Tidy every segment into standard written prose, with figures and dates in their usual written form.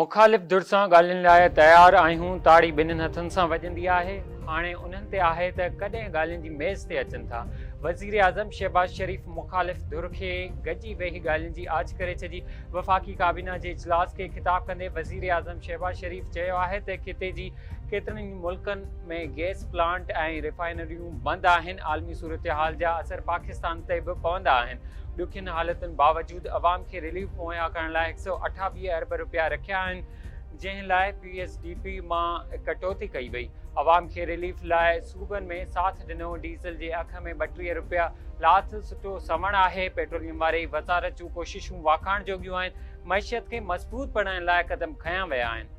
मुखालिफ़ धुर सां ॻाल्हियुनि लाइ तयारु आहियूं। ताड़ी ॿिन्हिनि हथनि सां वॼंदी आहे। हाणे उन्हनि ते आहे त कॾहिं ॻाल्हियुनि जी मेज़ ते अचनि था। वज़ीर आज़म शहबाज़ शरीफ़ मुखालिफ़ धुर खे गॾिजी वेही ॻाल्हियुनि जी आछ करे छॾी। वफ़ाक़ी काबीना जे इजलास खे ख़िताब कंदे वज़ीर आज़म शहबाज़ शरीफ़ चयो आहे त खिते जी केतिरनि ई मुल्कनि में गैस प्लांट ऐं रिफाइनरियूं बंदि आहिनि। आलमी सूरतहाल जा असर पाकिस्तान ते बि पवंदा आहिनि। ॾुखियुनि हालतुनि बावजूदि अवाम खे रिलीफ मुहैया करण लाइ 128 अरब रुपया रखिया आहिनि, जंहिं लाइ PSDP मां कटौती कई वई। अवाम खे रिलीफ लाइ सूबनि में साथ ॾिनो। डीज़ल जे अघ में 32 रुपया लाथ सुठो सवण आहे। पेट्रोलियम वारे वज़ारत जूं कोशिशूं वाखाण जोॻियूं आहिनि। मईशत खे मज़बूत बणाइण लाइ क़दम खयां विया आहिनि।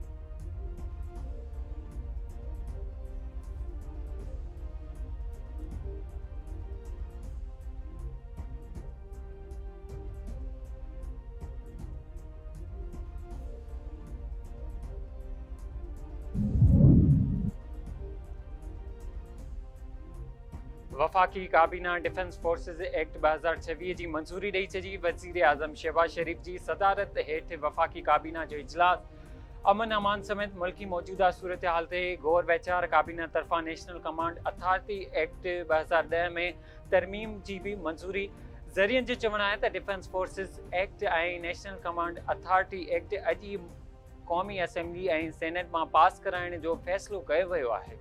वफ़ाक़ी काबीना डिफेंस फोर्सिस एक्ट 2026 जी मंज़ूरी ॾेई छॾी। वज़ीर आज़म शहबाज़ शरीफ़ जी सदारत हेठि वफ़ाक़ी काबीना जो इजलास अमन अमान समेत मुल्की मौजूदा सूरतहाल ते गौर वीचार। काबीना तरफ़ां नेशनल कमांड अथॉरिटी एक्ट 2010 में तरमीम जी भी मंज़ूरी। ज़रियनि जो चवणु आहे त डिफेंस फोर्सिस एक्ट ऐं नेशनल कमांड अथॉरिटी एक्ट अॼु क़ौमी असेंबली ऐं सेनेट मां पास कराइण जो फ़ैसिलो कयो वियो आहे।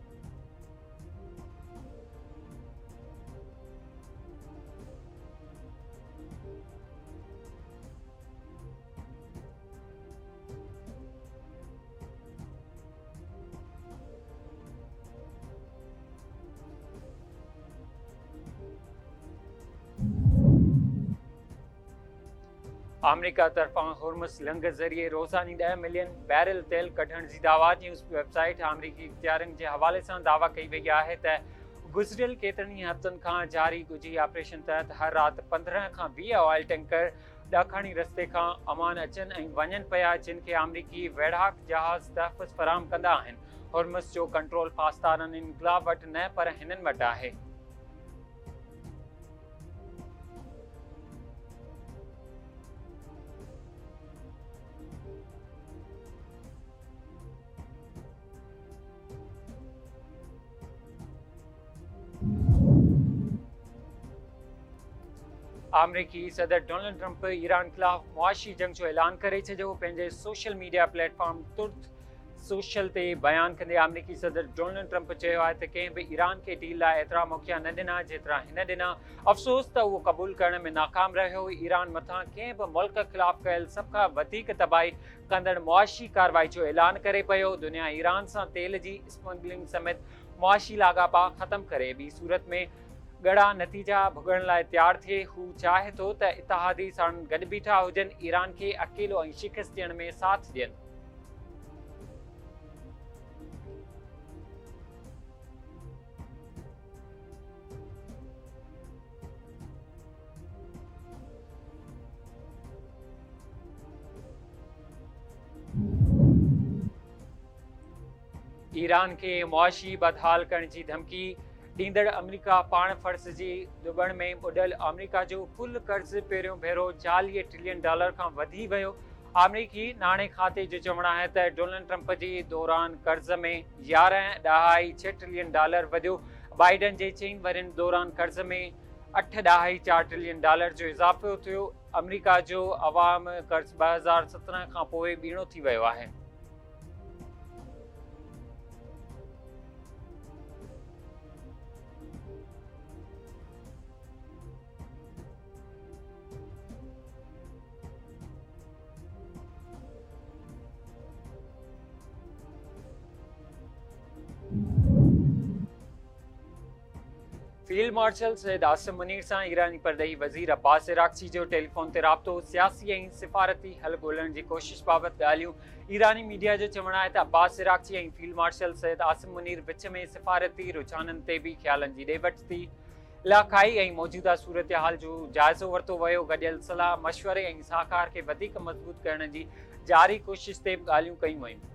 अमेरिका तरफ़ां हुर्मुज़ लंघ ज़रिए रोज़ानी 10 मिलियन बैरल तेल कढण जी दावा। न्यूज़ वेबसाइट अमरीकी इख़्तियारनि जे हवाले सां दावा कई वई आहे त गुज़िरियल केतिरनि ई हफ़्तनि खां जारी ॻुझी ऑपरेशन तहत हर राति 15 खां 20 ऑयल टैंकर ॾाखाणी रस्ते खां अमान अचनि ऐं वञनि पिया, जिन खे अमरीकी वेढ़ाक जहाज़ तहफ़ुज़ फ़राहम कंदा आहिनि। हुर्मुज़ जो कंट्रोल पाकिस्तान इनकलाब वटि न पर हिननि वटि आहे। अमरीकी सदर डोनाल्ड ट्रंप ईरान ख़िलाफ़ मुआशी जंग जो ऐलान करे छॾियो। पंहिंजे सोशल मीडिया प्लेटफॉर्म तुर्त सोशल ते बयानु कंदे अमरीकी सदर डोनाल्ड ट्रंप चयो आहे त कंहिं बि ईरान खे डील लाइ एतिरा मौक़िया न ॾिना जेतिरा हिन ॾिना। अफ़सोस त उहो क़बूल करण में नाकाम रहियो। ईरान मथां कंहिं बि मुल्क ख़िलाफ़ कयल सभ खां वधीक तबाही कंदड़ मुआशी कार्रवाई जो ऐलान करे पियो। दुनिया ईरान सां तेल जी स्मगलिंग समेत मुआशी लाॻापा ख़तमु करे ॿी सूरत में ॻड़ा नतीजा भुगण लाइ तयारु थिए। हू चाहे थो त इतिहादी साण गॾु बीठा हुजनि, ईरान खे अकेलो ऐं शिकस्त ॾियण में साथ ॾियनि। ईरान खे मुआशी बदहाल करण जी धमकी ॾींदड़ अमेरिका पाण फर्ज़ जी दुबण में ॿुॾल अमेरिका जो कुल कर्ज़ पहिरियों भेरो $40 ट्रिलियन खां वधी वियो। अमरीकी नाणे खाते जो चवणु आहे त डोनाल्ड ट्रंप जे दौरान कर्ज़ में $11.6 ट्रिलियन वधियो। बाइडन जे 4 वरनि दौरान कर्ज़ में $8.4 ट्रिलियन जो इज़ाफ़ो थियो। अमेरिका जो अवाम कर्ज़ 2017 खां पोइ ॿीणो थी वियो आहे। फील्ड मार्शल सैयद आसिम मुनीर सां ईरानी परॾेही वज़ीर अब्बास इराक़ची जो टेलीफोन ते राब्तो। सियासी ऐं सिफ़ारती हल ॻोल्हण जी कोशिश बाबति ॻाल्हियूं। ईरानी मीडिया जो चवणु आहे त अब्बास इराक़ची ऐं फील्ड मार्शल सैयद आसिम मुनीर विच में सिफ़ारती रुझाननि ते बि ख़्यालनि जी ॾे वठि थी। इलाक़ाई ऐं मौजूदा सूरतहाल जो जाइज़ो वरितो वियो। गॾियल सलाह मशवरे ऐं साहकार खे वधीक मज़बूत करण जी जारी कोशिश ते बि ॻाल्हियूं कयूं वयूं।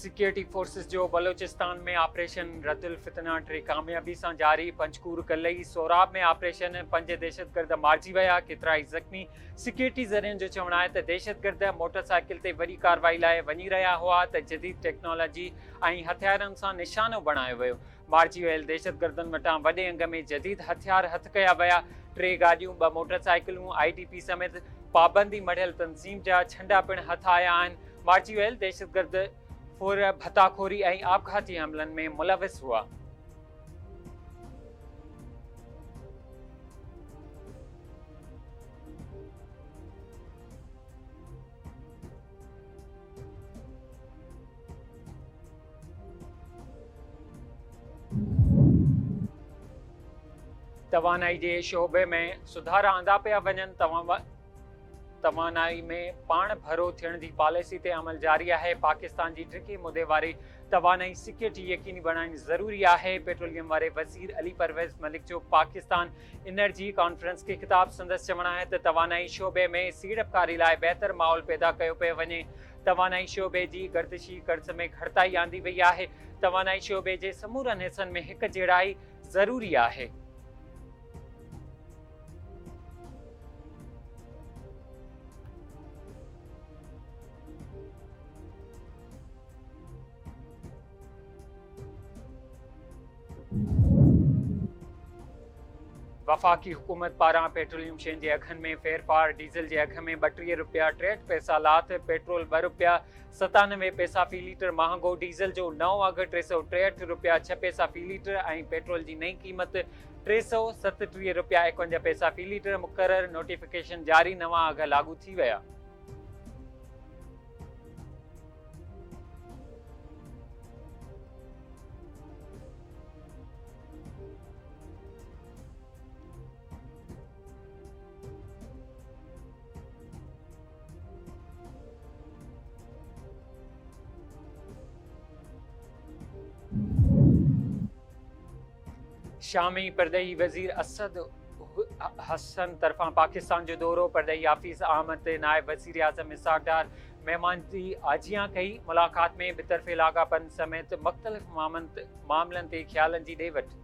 सिक्योरिटी फोर्सेस जो बलोचिस्तान में ऑपरेशन रद्दुल फितना टे कामयाबी सां जारी। पंचकूर कलई सोराब में ऑपरेशन 5 दहशतगर्द मारिजी विया, केतिरा ई ज़ख़्मी। सिक्योरिटी ज़रियनि जो चवणु आहे त दहशतगर्द मोटरसाइकिल ते वॾी कार्रवाई लाइ वञी रहिया हुआ त जदीद टेक्नोलॉजी ऐं हथियारनि सां निशानो बणायो वियो। मारिजी वियल दहशतगर्दनि वटां वॾे अंग में जदीद हथियार हथ कया विया। 3 गाॾियूं, 2 मोटरसाइकिलूं, IDP समेत पाबंदी मढ़ियल तंज़ीम जा झंडा पिणु हथ आया आहिनि। मारिजी वियल दहशतगर्द फुर भताखोरी ऐं आपघाती हमलनि में मुलविस हुआ। तवानाई जे शोबे में सुधारा आंदा पिया वञनि। तवानाई में पाण भरो थियण जी पॉलिसी ते अमल जारी आहे। पाकिस्तान जी टिकी मुदे वारी तवानाई सिक्योरिटी यकीनी बणाइण ज़रूरी आहे। पेट्रोलियम वारे वज़ीर अली परवेज़ मलिक जो पाकिस्तान एनर्जी कॉन्फ्रेंस खे ख़िताब संदसि चवणु आहे त तवानाई शोबे में सीड़पकारी लाइ बहितर माहौल पैदा कयो पियो वञे। तवानाई शोबे जी गर्दिशी कर्ज़ में घटिताई आंदी वई आहे। तवानाई शोबे जे समूरनि हिसनि में हिक जहिड़ाई ज़रूरी आहे। वफ़ाक़ी हुकूमत पारां पेट्रोलियम शयुनि जे अघनि में फेरफार। डीज़ल जे अघ में 32 रुपया 63 पैसा लाथ, पेट्रोल 2 रुपया 97 पैसा फ़ी लीटर महांगो। डीज़ल जो नओं अघु 363 रुपया 6 पैसा फ़ी लीटर ऐं पेट्रोल जी नई क़ीमत 337 रुपया 51 पैसा फ़ी लीटर मुक़ररु। नोटिफिकेशन जारी, नवां अघ लागू थी विया। शामी परदेही वज़ीर असद हसन तरफ़ां पाकिस्तान जो दौरो। परदेही हाफ़िज़ अहमद नायब वज़ीर आज़म इसहाक़ डार महिमान जी आजियां कई। मुलाक़ात में बितरफ़े लाॻापनि समेत मुख़्तलिफ़ मामलनि ते ख़्यालनि जी ॾे वठि।